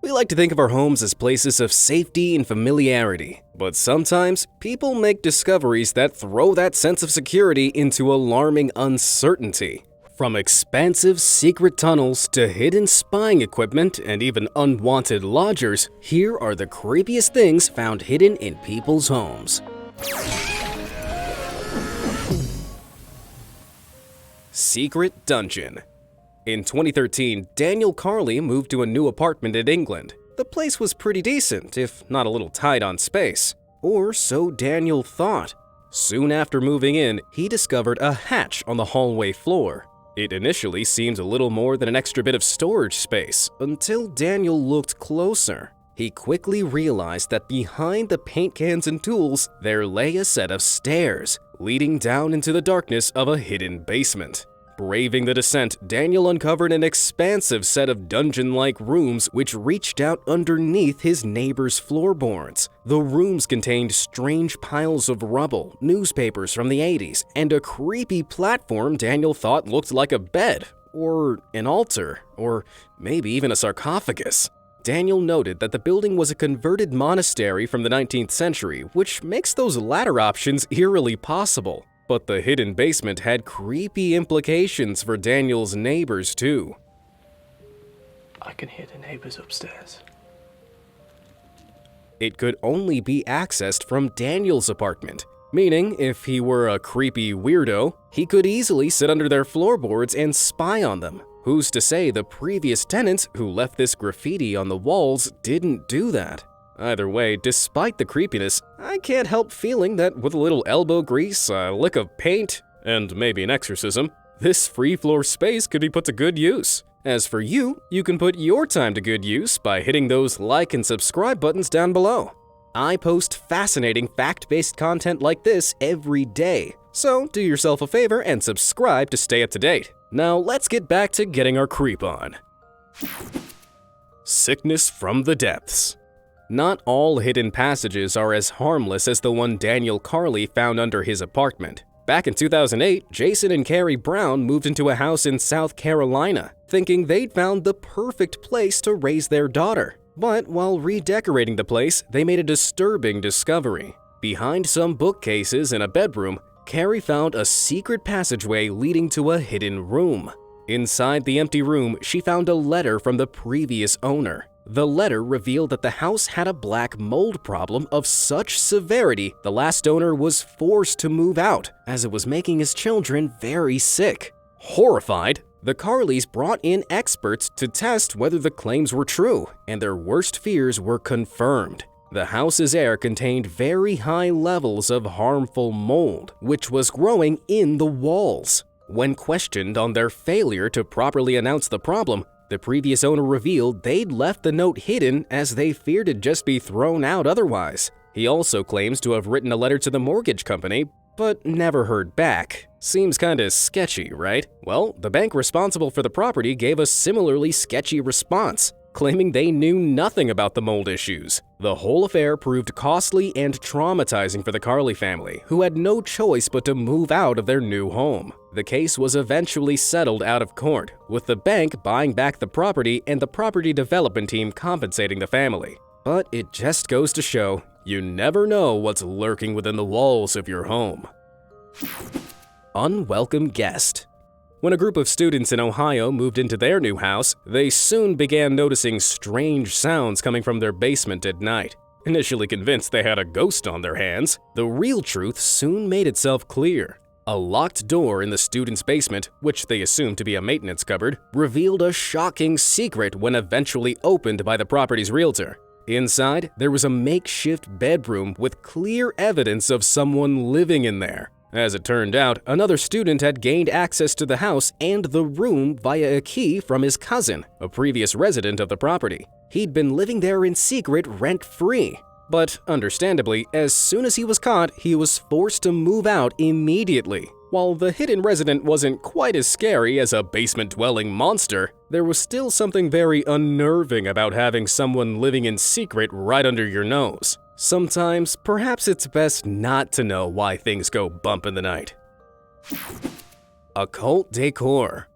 We like to think of our homes as places of safety and familiarity, but sometimes people make discoveries that throw that sense of security into alarming uncertainty. From expansive secret tunnels to hidden spying equipment and even unwanted lodgers, here are the creepiest things found hidden in people's homes. Secret Dungeon. In 2013, Daniel Carley moved to a new apartment in England. The place was pretty decent, if not a little tight on space. Or so Daniel thought. Soon after moving in, he discovered a hatch on the hallway floor. It initially seemed a little more than an extra bit of storage space, until Daniel looked closer. He quickly realized that behind the paint cans and tools, there lay a set of stairs, leading down into the darkness of a hidden basement. Braving the descent, Daniel uncovered an expansive set of dungeon-like rooms which reached out underneath his neighbor's floorboards. The rooms contained strange piles of rubble, newspapers from the 80s, and a creepy platform Daniel thought looked like a bed, or an altar, or maybe even a sarcophagus. Daniel noted that the building was a converted monastery from the 19th century, which makes those latter options eerily possible. But the hidden basement had creepy implications for Daniel's neighbors, too. I can hear the neighbors upstairs. It could only be accessed from Daniel's apartment, meaning if he were a creepy weirdo, he could easily sit under their floorboards and spy on them. Who's to say the previous tenants who left this graffiti on the walls didn't do that? Either way, despite the creepiness, I can't help feeling that with a little elbow grease, a lick of paint, and maybe an exorcism, this free floor space could be put to good use. As for you, you can put your time to good use by hitting those like and subscribe buttons down below. I post fascinating fact-based content like this every day, so do yourself a favor and subscribe to stay up to date. Now let's get back to getting our creep on. Sickness from the depths. Not all hidden passages are as harmless as the one Daniel Carley found under his apartment. Back in 2008, Jason and Carrie Brown moved into a house in South Carolina, thinking they'd found the perfect place to raise their daughter. But while redecorating the place, they made a disturbing discovery. Behind some bookcases in a bedroom, Carrie found a secret passageway leading to a hidden room. Inside the empty room, she found a letter from the previous owner. The letter revealed that the house had a black mold problem of such severity the last owner was forced to move out, as it was making his children very sick. Horrified, the Carleys brought in experts to test whether the claims were true, and their worst fears were confirmed. The house's air contained very high levels of harmful mold, which was growing in the walls. When questioned on their failure to properly announce the problem, the previous owner revealed they'd left the note hidden as they feared it'd just be thrown out otherwise. He also claims to have written a letter to the mortgage company, but never heard back. Seems kinda sketchy, right? Well, the bank responsible for the property gave a similarly sketchy response, claiming they knew nothing about the mold issues. The whole affair proved costly and traumatizing for the Carley family, who had no choice but to move out of their new home. The case was eventually settled out of court, with the bank buying back the property and the property development team compensating the family. But it just goes to show, you never know what's lurking within the walls of your home. Unwelcome guest. When a group of students in Ohio moved into their new house, they soon began noticing strange sounds coming from their basement at night. Initially convinced they had a ghost on their hands, the real truth soon made itself clear. A locked door in the students' basement, which they assumed to be a maintenance cupboard, revealed a shocking secret when eventually opened by the property's realtor. Inside, there was a makeshift bedroom with clear evidence of someone living in there. As it turned out, another student had gained access to the house and the room via a key from his cousin, a previous resident of the property. He'd been living there in secret rent-free. But understandably, as soon as he was caught, he was forced to move out immediately. While the hidden resident wasn't quite as scary as a basement-dwelling monster, there was still something very unnerving about having someone living in secret right under your nose. Sometimes, perhaps it's best not to know why things go bump in the night. Occult decor.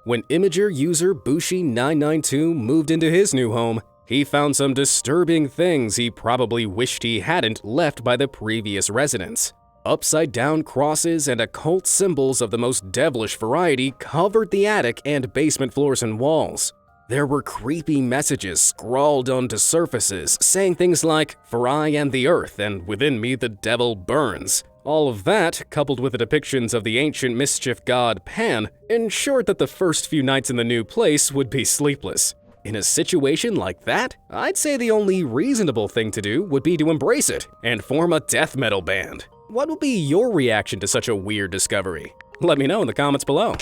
When Imager user Bushi992 moved into his new home, He found some disturbing things he probably wished he hadn't left by the previous residents. Upside-down crosses and occult symbols of the most devilish variety covered the attic and basement floors and walls. There were creepy messages scrawled onto surfaces saying things like, "For I am the earth, and within me the devil burns." All of that, coupled with the depictions of the ancient mischief god Pan, ensured that the first few nights in the new place would be sleepless. In a situation like that, I'd say the only reasonable thing to do would be to embrace it and form a death metal band. What would be your reaction to such a weird discovery? Let me know in the comments below.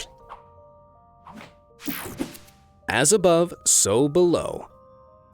As above, so below.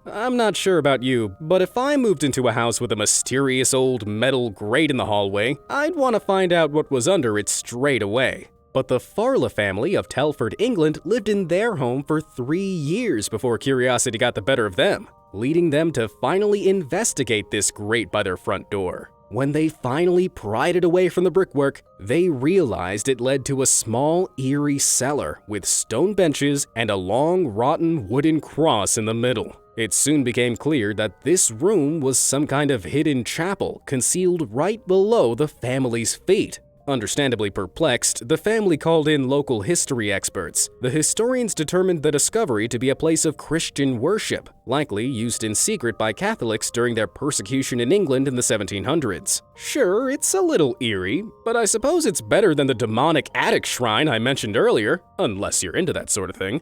I'm not sure about you, but if I moved into a house with a mysterious old metal grate in the hallway, I'd want to find out what was under it straight away. But the Farla family of Telford, England lived in their home for 3 years before curiosity got the better of them, leading them to finally investigate this grate by their front door. When they finally pried it away from the brickwork, they realized it led to a small, eerie cellar with stone benches and a long, rotten wooden cross in the middle. It soon became clear that this room was some kind of hidden chapel concealed right below the family's feet. Understandably perplexed, the family called in local history experts. The historians determined the discovery to be a place of Christian worship, likely used in secret by Catholics during their persecution in England in the 1700s. Sure, it's a little eerie, but I suppose it's better than the demonic attic shrine I mentioned earlier, unless you're into that sort of thing.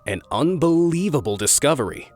An unbelievable discovery.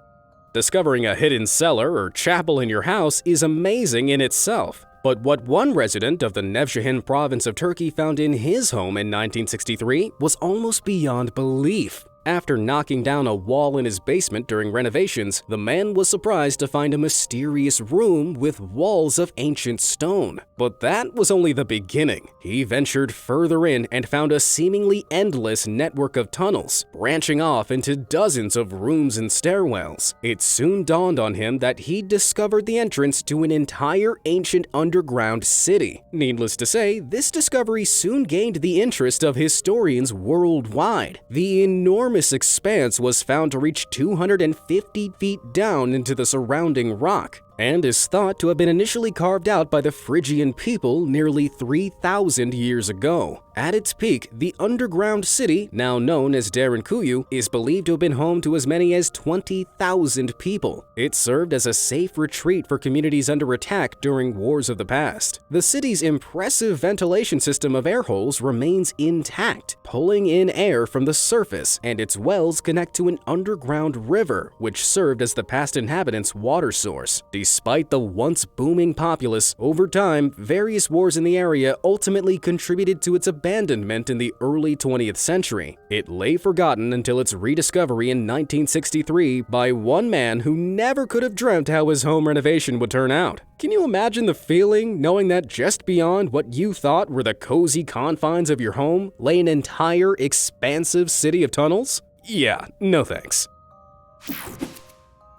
Discovering a hidden cellar or chapel in your house is amazing in itself. But what one resident of the Nevşehir province of Turkey found in his home in 1963 was almost beyond belief. After knocking down a wall in his basement during renovations, the man was surprised to find a mysterious room with walls of ancient stone. But that was only the beginning. He ventured further in and found a seemingly endless network of tunnels, branching off into dozens of rooms and stairwells. It soon dawned on him that he'd discovered the entrance to an entire ancient underground city. Needless to say, this discovery soon gained the interest of historians worldwide. The enormous expanse was found to reach 250 feet down into the surrounding rock, and is thought to have been initially carved out by the Phrygian people nearly 3,000 years ago. At its peak, the underground city, now known as Derinkuyu, is believed to have been home to as many as 20,000 people. It served as a safe retreat for communities under attack during wars of the past. The city's impressive ventilation system of air holes remains intact, pulling in air from the surface, and its wells connect to an underground river, which served as the past inhabitants' water source. Despite the once booming populace, over time, various wars in the area ultimately contributed to its abandonment in the early 20th century. It lay forgotten until its rediscovery in 1963 by one man who never could have dreamt how his home renovation would turn out. Can you imagine the feeling knowing that just beyond what you thought were the cozy confines of your home lay an entire expansive city of tunnels? Yeah, no thanks.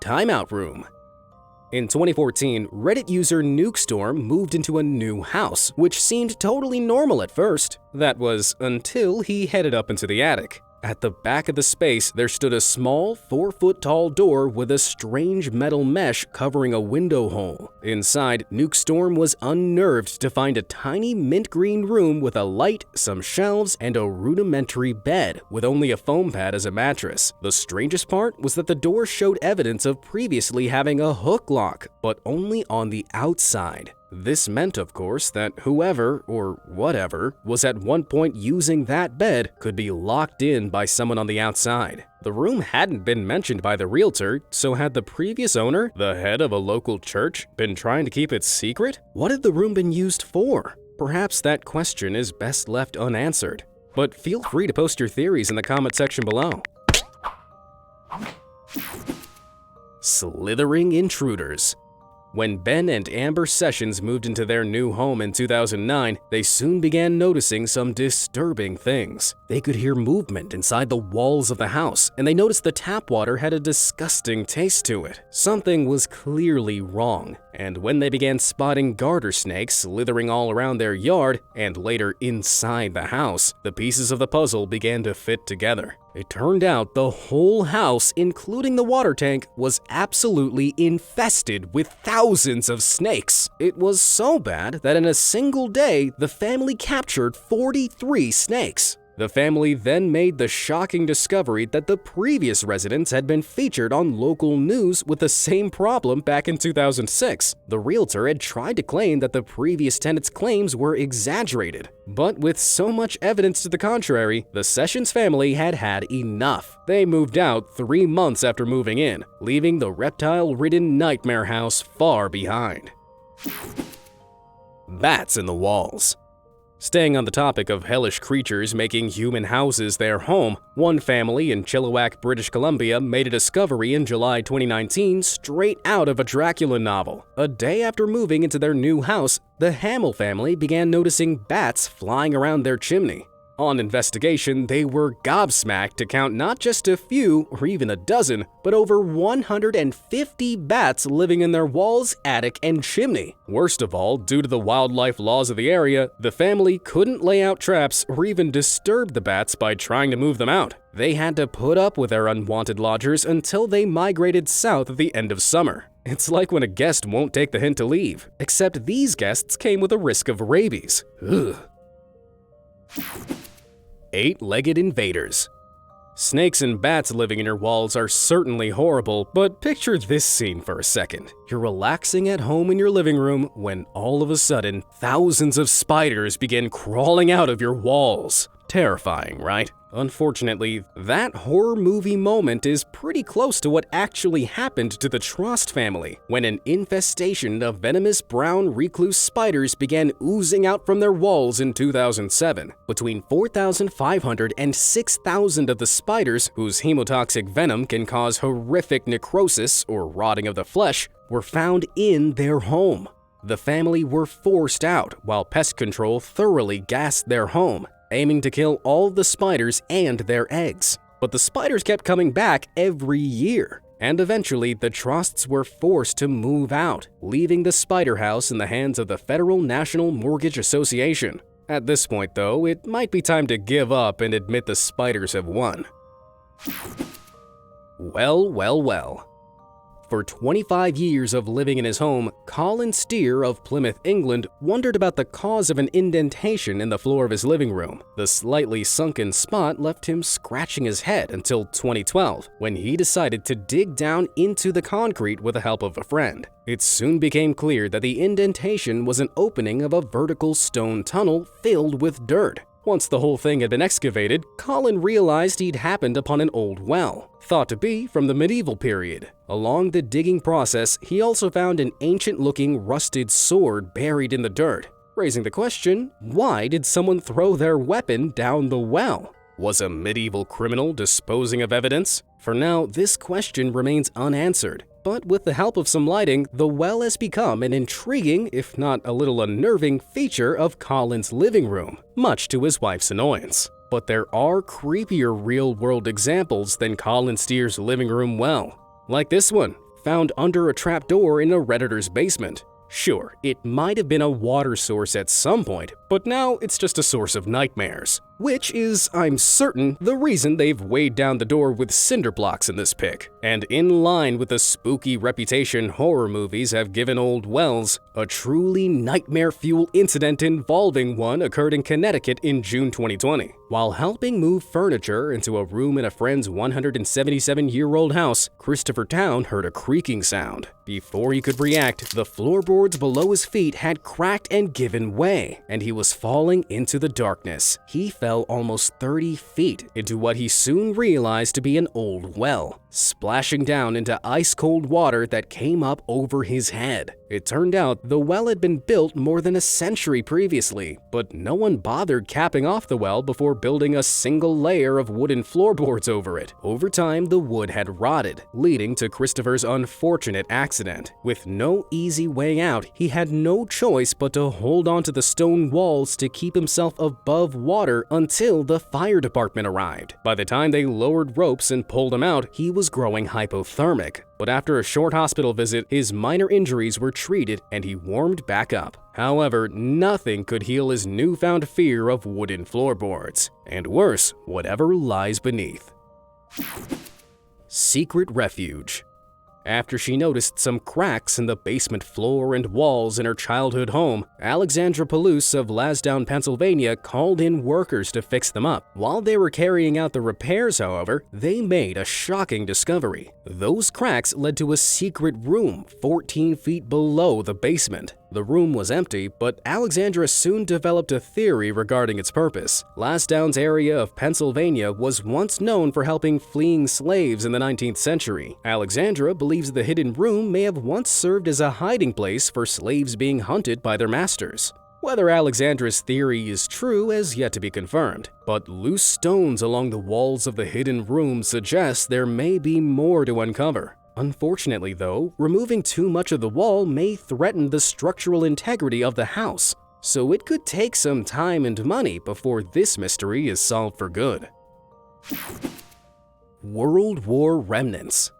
Timeout room. In 2014, Reddit user Nukestorm moved into a new house, which seemed totally normal at first. That was until he headed up into the attic. At the back of the space, there stood a small, 4-foot-tall door with a strange metal mesh covering a window hole. Inside, Nukestorm was unnerved to find a tiny mint green room with a light, some shelves, and a rudimentary bed, with only a foam pad as a mattress. The strangest part was that the door showed evidence of previously having a hook lock, but only on the outside. This meant, of course, that whoever, or whatever, was at one point using that bed could be locked in by someone on the outside. The room hadn't been mentioned by the realtor, so had the previous owner, the head of a local church, been trying to keep it secret? What had the room been used for? Perhaps that question is best left unanswered. But feel free to post your theories in the comment section below. Slithering intruders. When Ben and Amber Sessions moved into their new home in 2009, they soon began noticing some disturbing things. They could hear movement inside the walls of the house, and they noticed the tap water had a disgusting taste to it. Something was clearly wrong, and when they began spotting garter snakes slithering all around their yard, and later inside the house, the pieces of the puzzle began to fit together. It turned out the whole house, including the water tank, was absolutely infested with thousands of snakes. It was so bad that in a single day, the family captured 43 snakes. The family then made the shocking discovery that the previous residents had been featured on local news with the same problem back in 2006. The realtor had tried to claim that the previous tenant's claims were exaggerated, but with so much evidence to the contrary, the Sessions family had had enough. They moved out 3 months after moving in, leaving the reptile-ridden nightmare house far behind. Bats in the walls. Staying on the topic of hellish creatures making human houses their home, one family in Chilliwack, British Columbia made a discovery in July 2019 straight out of a Dracula novel. A day after moving into their new house, the Hamill family began noticing bats flying around their chimney. On investigation, they were gobsmacked to count not just a few or even a dozen, but over 150 bats living in their walls, attic, and chimney. Worst of all, due to the wildlife laws of the area, the family couldn't lay out traps or even disturb the bats by trying to move them out. They had to put up with their unwanted lodgers until they migrated south at the end of summer. It's like when a guest won't take the hint to leave, except these guests came with a risk of rabies. Ugh. 8-legged invaders. Snakes and bats living in your walls are certainly horrible, but picture this scene for a second. You're relaxing at home in your living room when all of a sudden, thousands of spiders begin crawling out of your walls. Terrifying, right? Unfortunately, that horror movie moment is pretty close to what actually happened to the Trost family when an infestation of venomous brown recluse spiders began oozing out from their walls in 2007. Between 4,500 and 6,000 of the spiders, whose hemotoxic venom can cause horrific necrosis or rotting of the flesh, were found in their home. The family were forced out while pest control thoroughly gassed their home, aiming to kill all the spiders and their eggs. But the spiders kept coming back every year, and eventually the Trosts were forced to move out, leaving the spider house in the hands of the Federal National Mortgage Association. At this point, though, it might be time to give up and admit the spiders have won. Well. For 25 years of living in his home, Colin Steer of Plymouth, England, wondered about the cause of an indentation in the floor of his living room. The slightly sunken spot left him scratching his head until 2012, when he decided to dig down into the concrete with the help of a friend. It soon became clear that the indentation was an opening of a vertical stone tunnel filled with dirt. Once the whole thing had been excavated, Colin realized he'd happened upon an old well, thought to be from the medieval period. Along the digging process, he also found an ancient-looking rusted sword buried in the dirt, raising the question, why did someone throw their weapon down the well? Was a medieval criminal disposing of evidence? For now, this question remains unanswered. But with the help of some lighting, the well has become an intriguing, if not a little unnerving, feature of Colin's living room, much to his wife's annoyance. But there are creepier real-world examples than Colin Steer's living room well. Like this one, found under a trapdoor in a Redditor's basement. Sure, it might have been a water source at some point, but now it's just a source of nightmares. Which is, I'm certain, the reason they've weighed down the door with cinder blocks in this pic. And in line with the spooky reputation horror movies have given old wells, a truly nightmare-fuel incident involving one occurred in Connecticut in June 2020. While helping move furniture into a room in a friend's 177-year-old house, Christopher Town heard a creaking sound. Before he could react, the floorboards below his feet had cracked and given way, and he was falling into the darkness. He fell almost 30 feet into what he soon realized to be an old well, splashing down into ice-cold water that came up over his head. It turned out the well had been built more than a century previously, but no one bothered capping off the well before building a single layer of wooden floorboards over it. Over time, the wood had rotted, leading to Christopher's unfortunate accident. With no easy way out, he had no choice but to hold onto the stone walls to keep himself above water until the fire department arrived. By the time they lowered ropes and pulled him out, he was growing hypothermic. But after a short hospital visit, his minor injuries were treated and he warmed back up. However, nothing could heal his newfound fear of wooden floorboards. And worse, whatever lies beneath. Secret refuge. After she noticed some cracks in the basement floor and walls in her childhood home, Alexandra Palouse of Lansdowne, Pennsylvania called in workers to fix them up. While they were carrying out the repairs, however, they made a shocking discovery. Those cracks led to a secret room 14 feet below the basement. The room was empty, but Alexandra soon developed a theory regarding its purpose. Lansdowne's area of Pennsylvania was once known for helping fleeing slaves in the 19th century. Alexandra believes the hidden room may have once served as a hiding place for slaves being hunted by their masters. Whether Alexandra's theory is true is yet to be confirmed, but loose stones along the walls of the hidden room suggest there may be more to uncover. Unfortunately, though, removing too much of the wall may threaten the structural integrity of the house, so it could take some time and money before this mystery is solved for good. World War remnants.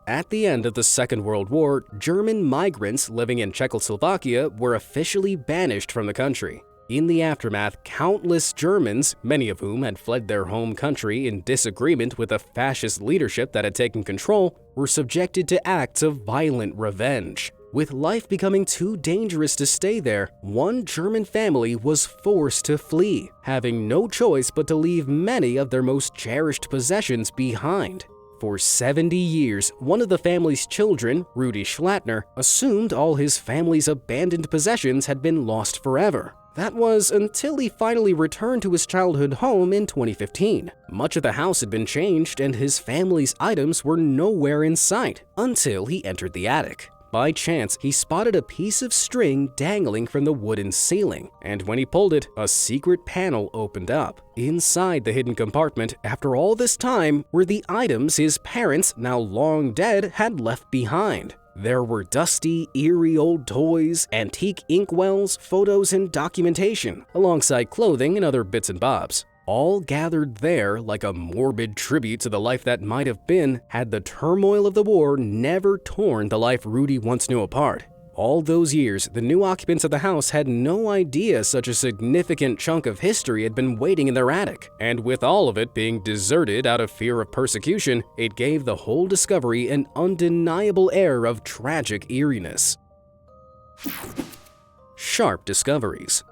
At the end of the Second World War, German migrants living in Czechoslovakia were officially banished from the country. In the aftermath, countless Germans, many of whom had fled their home country in disagreement with the fascist leadership that had taken control, were subjected to acts of violent revenge. With life becoming too dangerous to stay there, one German family was forced to flee, having no choice but to leave many of their most cherished possessions behind. For 70 years, one of the family's children, Rudi Schlattner, assumed all his family's abandoned possessions had been lost forever. That was until he finally returned to his childhood home in 2015. Much of the house had been changed and his family's items were nowhere in sight until he entered the attic. By chance, he spotted a piece of string dangling from the wooden ceiling, and when he pulled it, a secret panel opened up. Inside the hidden compartment, after all this time, were the items his parents, now long dead, had left behind. There were dusty, eerie old toys, antique inkwells, photos, and documentation, alongside clothing and other bits and bobs. All gathered there like a morbid tribute to the life that might have been had the turmoil of the war never torn the life Rudi once knew apart. All those years, the new occupants of the house had no idea such a significant chunk of history had been waiting in their attic. And with all of it being deserted out of fear of persecution, it gave the whole discovery an undeniable air of tragic eeriness. Sharp discoveries.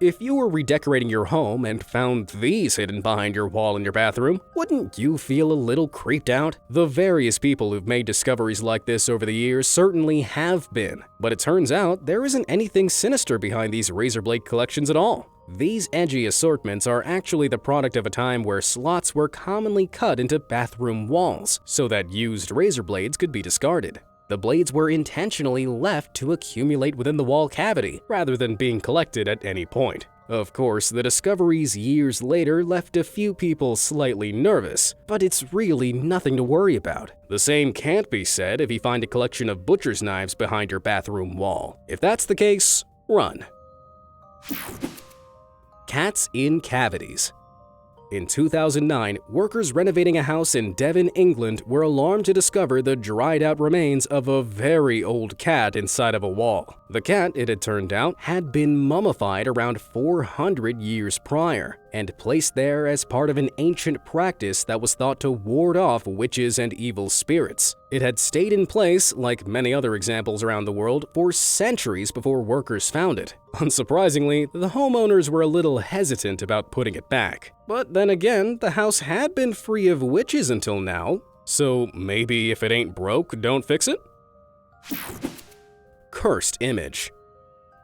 If you were redecorating your home and found these hidden behind your wall in your bathroom, wouldn't you feel a little creeped out? The various people who've made discoveries like this over the years certainly have been, but it turns out there isn't anything sinister behind these razor blade collections at all. These edgy assortments are actually the product of a time where slots were commonly cut into bathroom walls so that used razor blades could be discarded. The blades were intentionally left to accumulate within the wall cavity, rather than being collected at any point. Of course, the discoveries years later left a few people slightly nervous, but it's really nothing to worry about. The same can't be said if you find a collection of butcher's knives behind your bathroom wall. If that's the case, run. Cats in cavities. In 2009, workers renovating a house in Devon, England were alarmed to discover the dried-out remains of a very old cat inside of a wall. The cat, it had turned out, had been mummified around 400 years prior and placed there as part of an ancient practice that was thought to ward off witches and evil spirits. It had stayed in place, like many other examples around the world, for centuries before workers found it. Unsurprisingly, the homeowners were a little hesitant about putting it back. But then again, the house had been free of witches until now, so maybe if it ain't broke, don't fix it? Cursed image.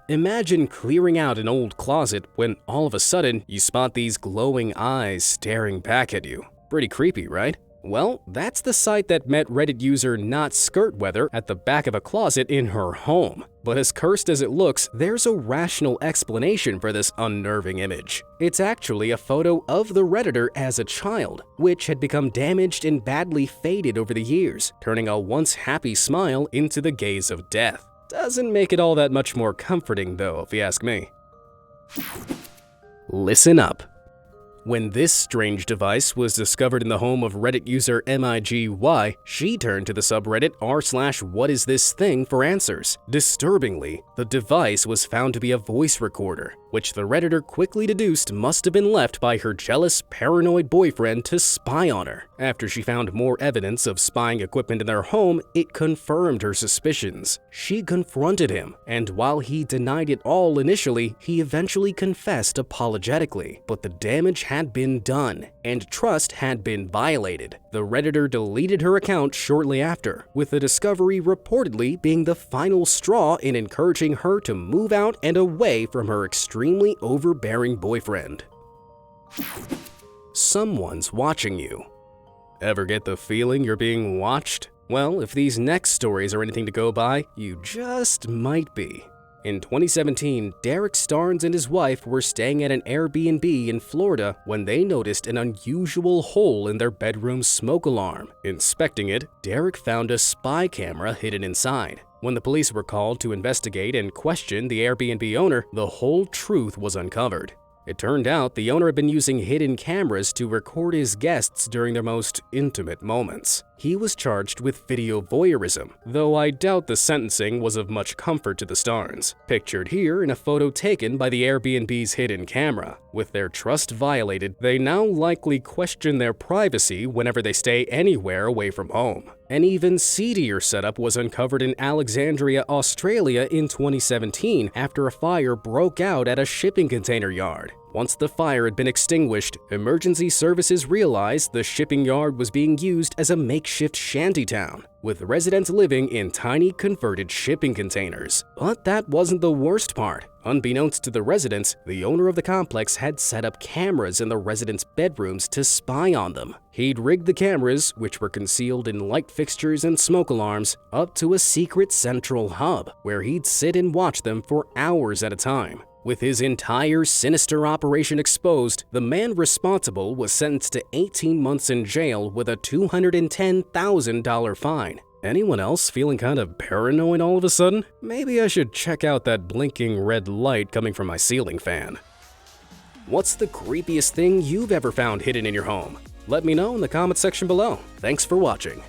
Imagine clearing out an old closet when all of a sudden you spot these glowing eyes staring back at you. Pretty creepy, right? Well, that's the sight that met Reddit user NotSkirtWeather at the back of a closet in her home. But as cursed as it looks, there's a rational explanation for this unnerving image. It's actually a photo of the Redditor as a child, which had become damaged and badly faded over the years, turning a once happy smile into the gaze of death. Doesn't make it all that much more comforting though, if you ask me. Listen up. When this strange device was discovered in the home of Reddit user MIGY, she turned to the subreddit r/whatisthisthing for answers. Disturbingly, the device was found to be a voice recorder. which the Redditor quickly deduced must have been left by her jealous, paranoid boyfriend to spy on her. After she found more evidence of spying equipment in their home, it confirmed her suspicions. She confronted him, and while he denied it all initially, he eventually confessed apologetically. But the damage had been done, and trust had been violated. The Redditor deleted her account shortly after, with the discovery reportedly being the final straw in encouraging her to move out and away from her extremely overbearing boyfriend. Someone's watching you. Ever get the feeling you're being watched? Well, if these next stories are anything to go by, you just might be. In 2017, Derek Starnes and his wife were staying at an Airbnb in Florida when they noticed an unusual hole in their bedroom smoke alarm. Inspecting it, Derek found a spy camera hidden inside. When the police were called to investigate and question the Airbnb owner, the whole truth was uncovered. It turned out the owner had been using hidden cameras to record his guests during their most intimate moments. He was charged with video voyeurism, though I doubt the sentencing was of much comfort to the Starnes. Pictured here in a photo taken by the Airbnb's hidden camera. With their trust violated, they now likely question their privacy whenever they stay anywhere away from home. An even seedier setup was uncovered in Alexandria, Australia in 2017 after a fire broke out at a shipping container yard. Once the fire had been extinguished, emergency services realized the shipping yard was being used as a makeshift shantytown, with residents living in tiny converted shipping containers. But that wasn't the worst part. Unbeknownst to the residents, the owner of the complex had set up cameras in the residents' bedrooms to spy on them. He'd rigged the cameras, which were concealed in light fixtures and smoke alarms, up to a secret central hub, where he'd sit and watch them for hours at a time. With his entire sinister operation exposed, the man responsible was sentenced to 18 months in jail with a $210,000 fine. Anyone else feeling kind of paranoid all of a sudden? Maybe I should check out that blinking red light coming from my ceiling fan. What's the creepiest thing you've ever found hidden in your home? Let me know in the comment section below. Thanks for watching.